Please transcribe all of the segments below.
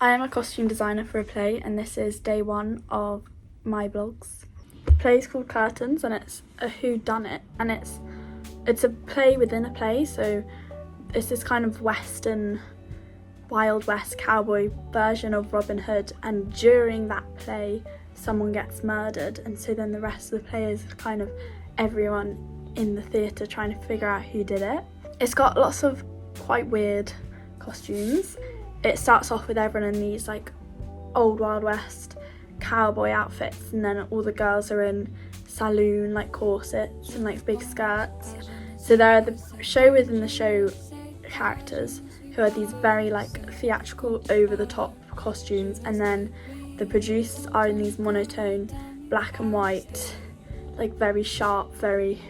I am a costume designer for a play, and this is day one of my blogs. The play is called Curtains, and it's a whodunit, and it's a play within a play, so it's this kind of western, Wild West cowboy version of Robin Hood, and during that play someone gets murdered, and so then the rest of the play is kind of everyone in the theatre trying to figure out who did it. It's got lots of quite weird costumes. It starts off with everyone in these like old Wild West cowboy outfits, and then all the girls are in saloon like corsets and like big skirts. So there are the show within the show characters who are these very like theatrical, over the top costumes, and then the producers are in these monotone black and white, like very sharp, very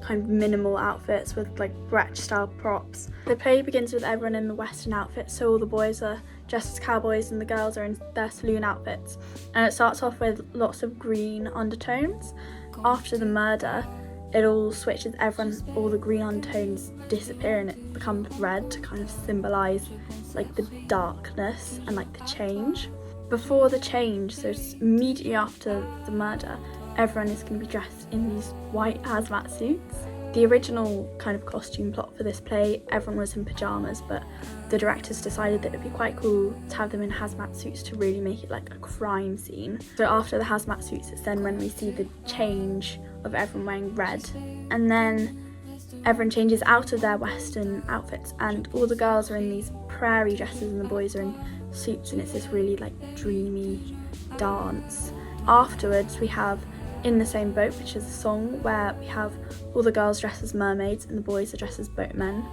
kind of minimal outfits with like Brecht style props. The play begins with everyone in the western outfits, so all the boys are dressed as cowboys and the girls are in their saloon outfits, and it starts off with lots of green undertones. After the murder, it all switches, all the green undertones disappear and it becomes red to kind of symbolise like the darkness and like the change. Before the change, so it's immediately after the murder, everyone is going to be dressed in these white hazmat suits. The original kind of costume plot for this play, everyone was in pyjamas, but the directors decided that it'd be quite cool to have them in hazmat suits to really make it like a crime scene. So after the hazmat suits, it's then when we see the change of everyone wearing red, and then everyone changes out of their western outfits and all the girls are in these prairie dresses and the boys are in suits, and it's this really like dreamy dance. Afterwards we have In the Same Boat, which is a song where we have all the girls dressed as mermaids and the boys are dressed as boatmen.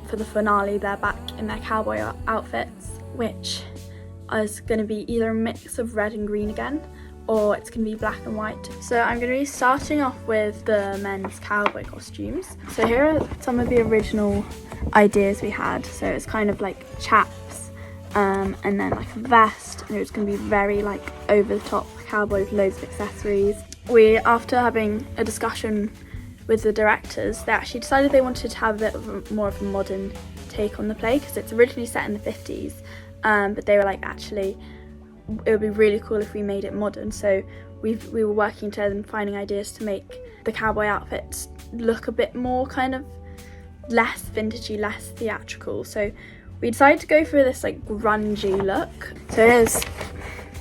For the finale, they're back in their cowboy outfits, which is going to be either a mix of red and green again, or it's going to be black and white. So I'm going to be starting off with the men's cowboy costumes. So here are some of the original ideas we had. So it's kind of like chaps, and then like a vest, and it was going to be very like over the top cowboy with loads of accessories. After having a discussion with the directors, they actually decided they wanted to have a bit of more of a modern take on the play, because it's originally set in the 50s, but they were like, actually it would be really cool if we made it modern. So we were working together and finding ideas to make the cowboy outfits look a bit more kind of less vintagey, less theatrical. So we decided to go for this like grungy look. So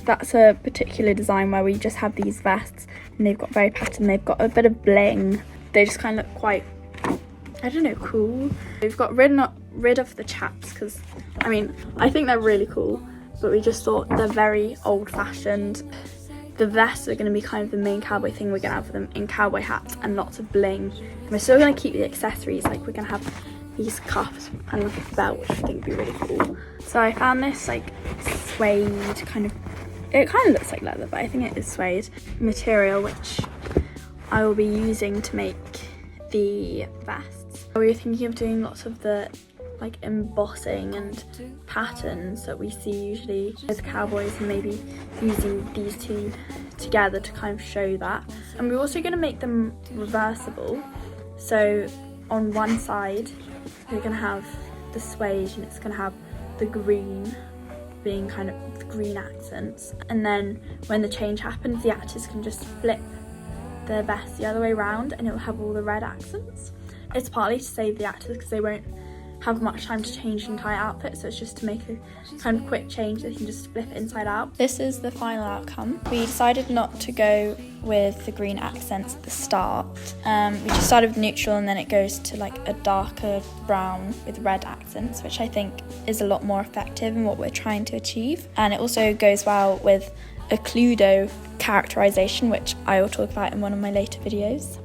that's a particular design where we just have these vests and they've got very patterned, they've got a bit of bling, they just kind of look quite, I don't know, cool. We've got rid of the chaps because I think they're really cool, but we just thought they're very old-fashioned. The vests are going to be kind of the main cowboy thing. We're going to have them in cowboy hats and lots of bling. And we're still going to keep the accessories, like we're going to have these cuffs and like a belt, which I think would be really cool. So I found this like suede kind of, it kind of looks like leather, but I think it is suede material, which I will be using to make the vests. We were thinking of doing lots of the like embossing and patterns that we see usually with cowboys, and maybe using these two together to kind of show that. And we're also going to make them reversible, so on one side we're going to have the suede and it's going to have the green being kind of the green accents, and then when the change happens the actors can just flip the vest the other way around and it will have all the red accents. It's partly to save the actors because they won't have much time to change the entire outfit, so it's just to make a kind of quick change. They can just flip it inside out. This is the final outcome. We decided not to go with the green accents at the start. We just started with neutral and then it goes to like a darker brown with red accents, which I think is a lot more effective in what we're trying to achieve. And it also goes well with a Cluedo characterization, which I will talk about in one of my later videos.